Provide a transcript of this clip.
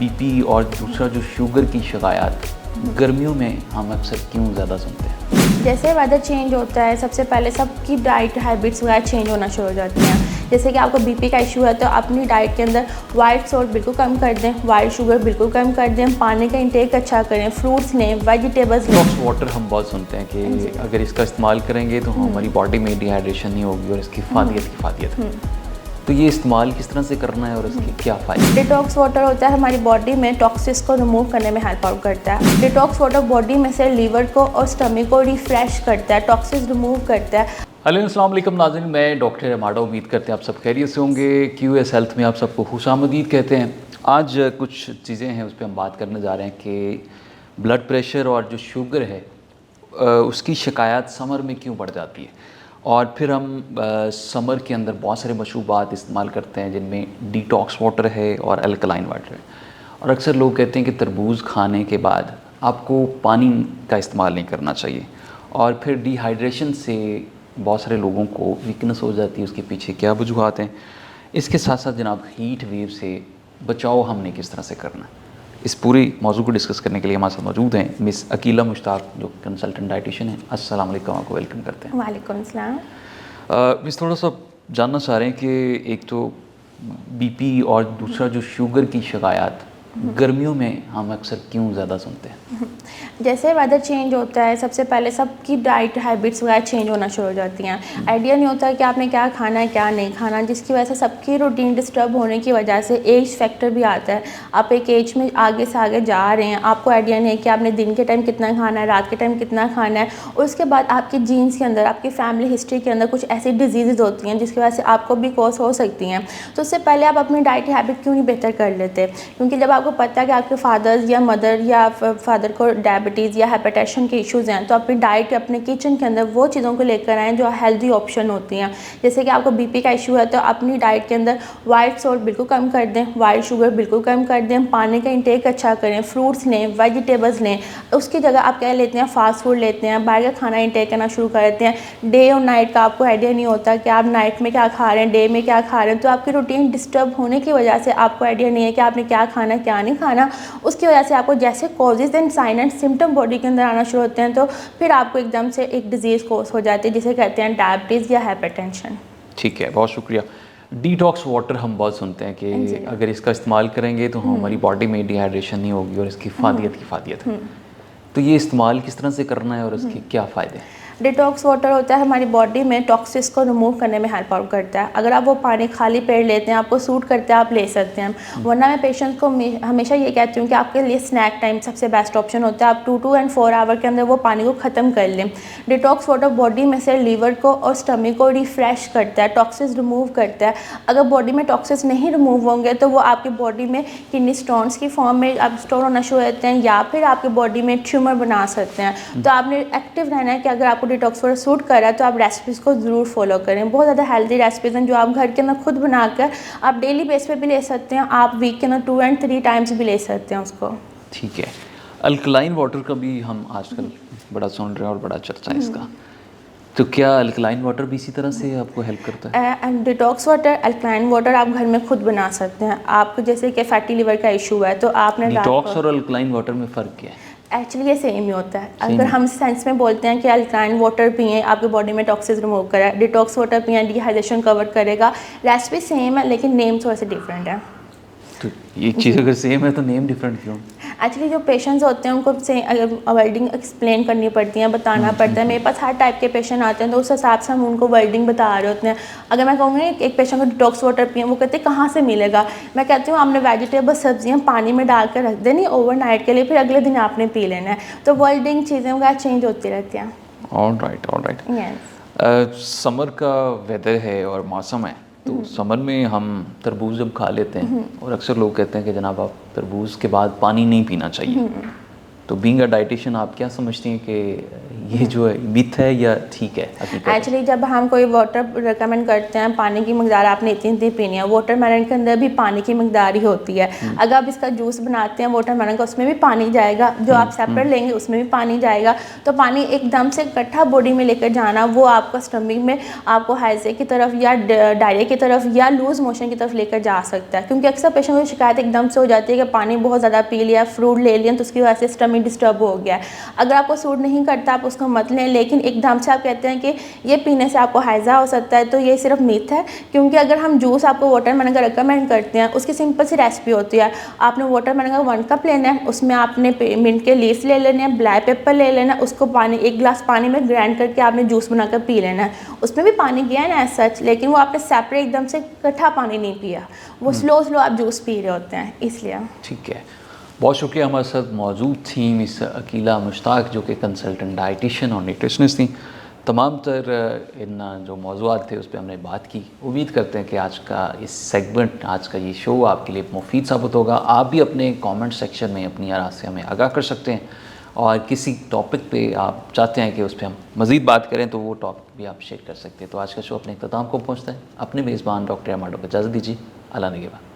BP और दूसरा जो शुगर की शिकायत गर्मियों में हम अक्सर क्यों ज़्यादा सुनते हैं? जैसे वेदर चेंज होता है सबसे पहले सबकी डाइट हैबिट्स वगैरह चेंज होना शुरू हो जाती हैं। जैसे कि आपको बीपी का इशू है तो अपनी डाइट के अंदर वाइट सॉल्ट बिल्कुल कम कर दें, वाइट शुगर बिल्कुल कम कर दें, पानी का इंटेक अच्छा करें, फ्रूट्स लें, वेजिटेबल्स लें। डिटॉक्स वाटर हम बहुत सुनते हैं कि अगर इसका इस्तेमाल करेंगे तो हमारी बॉडी में डिहाइड्रेशन नहीं होगी और इसकी फादियत है। तो ये इस्तेमाल किस तरह से करना है और इसके क्या फ़ायदे? डिटॉक्स वाटर होता है हमारी बॉडी में टॉक्सिस को रिमूव करने में हेल्प आउट करता है। डिटॉक्स वाटर बॉडी में से लीवर को और स्टमक को रिफ्रेश करता है, टॉक्सिस रिमूव करता है। हेलो अस्सलाम वालेकुम नाज़रीन, मैं डॉक्टर अमाडा। उम्मीद करते हैं आप सब खैरियत से होंगे। QS हेल्थ में आप सबको खुशामदीद कहते हैं। आज कुछ चीज़ें हैं उस पर हम बात करने जा रहे हैं कि ब्लड प्रेशर और जो शुगर है उसकी शिकायत समर में क्यों बढ़ जाती है। और फिर हम समर के अंदर बहुत सारे मशरूबात इस्तेमाल करते हैं जिनमें डिटॉक्स वाटर है और अल्कलाइन वाटर है। और अक्सर लोग कहते हैं कि तरबूज खाने के बाद आपको पानी का इस्तेमाल नहीं करना चाहिए। और फिर डिहाइड्रेशन से बहुत सारे लोगों को वीकनेस हो जाती है। उसके पीछे क्या वजूहात हैं? इसके साथ साथ जनाब हीट वेव से बचाव हमने किस तरह से करना है, इस पूरी मौजू को डिस्कस करने के लिए हमारे साथ मौजूद हैं मिस अकीला मुश्ताक जो कंसल्टेंट डाइटिशियन हैं। अस्सलाम वालेकुम, आपको वेलकम करते हैं। वालेकुम सलाम। मिस थोड़ा सा जानना चाह रहे हैं कि एक तो बीपी और दूसरा जो शुगर की शिकायत गर्मियों में हम अक्सर क्यों ज़्यादा सुनते हैं? जैसे वेदर चेंज होता है सबसे पहले सबकी डाइट हैबिट्स वगैरह चेंज होना शुरू हो जाती हैं। आइडिया नहीं होता कि आपने क्या खाना है क्या नहीं खाना, जिसकी वजह से सबकी रूटीन डिस्टर्ब होने की वजह से एज फैक्टर भी आता है। आप एक एज में आगे से आगे जा रहे हैं, आपको आइडिया नहीं है कि आपने दिन के टाइम कितना खाना है, रात के टाइम कितना खाना है। और उसके बाद आपकी जीन्स के अंदर, आपकी फैमिली हिस्ट्री के अंदर कुछ ऐसी डिजीज़ होती हैं जिसकी वजह से आपको भी कॉज हो सकती हैं। तो उससे पहले आप अपनी डाइट हैबिट क्यों नहीं बेहतर कर लेते? क्योंकि जब आपको पता है कि आपके फादर या मदर या फादर को डायबिटीज़ या हाइपरटेंशन के इश्यूज़ हैं, तो अपनी डाइट अपने किचन के अंदर वो चीज़ों को लेकर आएँ जो हेल्दी ऑप्शन होती हैं। जैसे कि आपको बीपी का इशू है तो अपनी डाइट के अंदर वाइट सॉल्ट बिल्कुल कम कर दें, वाइट शुगर बिल्कुल कम कर दें, पानी का इंटेक अच्छा करें, फ्रूट्स लें, वेजिटेबल्स लें। उसकी जगह आप क्या लेते हैं, फास्ट फूड लेते हैं, बाहर का खाना इंटेक करना शुरू कर देते हैं। डे और नाइट का आपको आइडिया नहीं होता कि आप नाइट में क्या खा रहे हैं, डे में क्या खा रहे हैं। तो आपकी रूटीन डिस्टर्ब होने की वजह से आपको आइडिया नहीं है कि आपने क्या खाना है क्या नहीं खाना। उसकी वजह से आपको जैसे causes and sign and symptom body के अंदर आना शुरू होते हैं तो फिर आपको एकदम से एक डिजीज़ कोज हो जाती है जिसे कहते हैं डायबिटीज़ या हाइपरटेंशन। ठीक है, बहुत शुक्रिया। डिटॉक्स वाटर हम बहुत सुनते हैं कि अगर इसका इस्तेमाल करेंगे तो हमारी बॉडी में डिहाइड्रेशन नहीं होगी और इसकी फादियत है। तो ये इस्तेमाल किस तरह से करना है और इसके क्या फ़ायदे हैं? डिटॉक्स वाटर होता है हमारी बॉडी में टॉक्सिस को रिमूव करने में हेल्प आउट करता है। अगर आप वो पानी खाली पेट लेते हैं, आपको सूट करता है, आप ले सकते हैं। वरना मैं पेशेंट्स को हमेशा ये कहती हूँ कि आपके लिए स्नैक टाइम सबसे बेस्ट ऑप्शन होता है। आप 2 एंड 4 आवर के अंदर वो पानी को ख़त्म कर लें। डिटॉक्स वाटर बॉडी में से लीवर को और स्टमक को रिफ्रेश करता है, टॉक्सिस रिमूव करता है। अगर बॉडी में टॉक्सिस नहीं रिमूव होंगे तो वो आपकी बॉडी में किडनी स्टोन्स की फॉर्म में आप स्टोर होना शुरू होते हैं या फिर आपकी बॉडी में ट्यूमर बना सकते हैं। तो आपने एक्टिव रहना है कि अगर आपको डिटॉक्स वाटर सूट कर रहा है तो आप रेसिपीज़ को ज़रूर फॉलो करें। बहुत ज़्यादा हेल्दी रेसिपीज़ हैं जो आप घर के अंदर खुद बनाकर आप डेली बेस पे भी ले सकते हैं। आप वीक के अंदर 2 एंड 3 टाइम्स भी ले सकते हैं उसको। ठीक है। अल्कलाइन वाटर का भी हम आजकल बड़ा सुन रहे हैं और बड़ा चर्चा है इसका। तो क्या अल्कलाइन वाटर भी इसी तरह से आपको हेल्प करता है? डिटॉक्स वाटर, अल्कलाइन वाटर आप घर में खुद बना सकते हैं। आपको जैसे कि फैटी लिवर का इशू है तो आपने डिटॉक्स और अल्कलाइन वाटर में फ़र्क क्या है? एक्चुअली ये सेम ही होता है। अगर हम साइंस में बोलते हैं कि अल्कलाइन वाटर पिएं, आपके बॉडी में टॉक्सिस रिमूव करेगा, डिटॉक्स वाटर पिएं डिहाइड्रेशन कवर करेगा। रेसिपी सेम है लेकिन नेम थोड़ा सा डिफरेंट है। तो एक चीज़ अगर सेम है तो नेम डिफरेंट क्यों? एक्चुअली जो पेशेंट्स होते हैं उनको से वर्डिंग एक्सप्लेन करनी पड़ती है, बताना पड़ता है। मेरे पास हर टाइप के पेशेंट आते हैं तो उस हिसाब से हम उनको वर्डिंग बता रहे होते हैं। अगर मैं कहूँगी एक पेशेंट को डिटॉक्स वाटर पिए, वो कहते हैं कहाँ से मिलेगा। मैं कहती हूँ आपने वेजिटेबल सब्जियाँ पानी में डाल कर रख देनी ओवरनाइट के लिए, फिर अगले दिन आपने पी लेना है। तो वर्डिंग चीज़ें वगैरह चेंज होती रहती हैं। All right. समर का वेदर है और मौसम है तो समर में हम तरबूज जब खा लेते हैं और अक्सर लोग कहते हैं कि जनाब आप तरबूज के बाद पानी नहीं पीना चाहिए। तो बीइंग अ डाइटिशियन आप क्या समझती हैं कि ये जो है मिथ है या ठीक है हकीकत है? एक्चुअली जब हम कोई वाटर रिकमेंड करते हैं, पानी की मकदार आपने इतनी इतनी पीनी है, वाटरमेलन के अंदर भी पानी की मकदार ही होती है। अगर आप इसका जूस बनाते हैं वाटरमेलन का, उसमें भी पानी जाएगा, जो आप सेपरेट लेंगे उसमें भी पानी जाएगा। तो पानी एकदम से इकट्ठा बॉडी में लेकर जाना, वो आपका स्टमक में आपको हाइजे की तरफ या डायरिया की तरफ या लूज मोशन की तरफ लेकर जा सकता है। क्योंकि अक्सर पेशेंट को शिकायत एकदम से हो जाती है कि पानी बहुत ज़्यादा पी लिया, फ्रूट ले लिया, तो उसकी वजह से स्टमक डिस्टर्ब हो गया है। अगर आपको सूट नहीं करता आप उसको मत लें, लेकिन एकदम से आप कहते हैं कि ये पीने से आपको हैज़ा हो सकता है, तो ये सिर्फ मिथ है। क्योंकि अगर हम जूस आपको वाटरमेलन का रिकमेंड करते हैं, उसकी सिंपल सी रेसिपी होती है। आपने वाटरमेलन का 1 कप लेना है, उसमें आपने मिंट के लीव्स ले लेने हैं, ब्लैक पेपर ले लेना है, उसको पानी 1 गिलास पानी में ग्राइंड करके आपने जूस बनाकर पी लेना है। उसमें भी पानी गया ना एज सच, लेकिन वो आपने सेपरेट एकदम से इकट्ठा पानी नहीं पिया, वो स्लो स्लो आप जूस पी रहे होते हैं, इसलिए। ठीक है, बहुत शुक्रिया। हमारे साथ मौजूद थी मिस अकीला मुश्ताक, जो कि कंसल्टेंट डाइटिशियन और न्यूट्रिशनिस्ट थी। तमाम तर इन जो मौज़ूआत थे उस पर हमने बात की। उम्मीद करते हैं कि आज का इस सेगमेंट, आज का ये शो आपके लिए मुफीद साबित होगा। आप भी अपने कमेंट सेक्शन में अपनी आरा से हमें आगाह कर सकते हैं, और किसी टॉपिक पे आप चाहते हैं कि उस पर हम मज़ीद बात करें तो वो टॉपिक भी आप शेयर कर सकते हैं। तो आज का शो अपने इख्तिताम को पहुँचता है। अपने मेज़बान डॉक्टर अमाडो को इजाज़त दीजिए। अल्लाह निगहबान।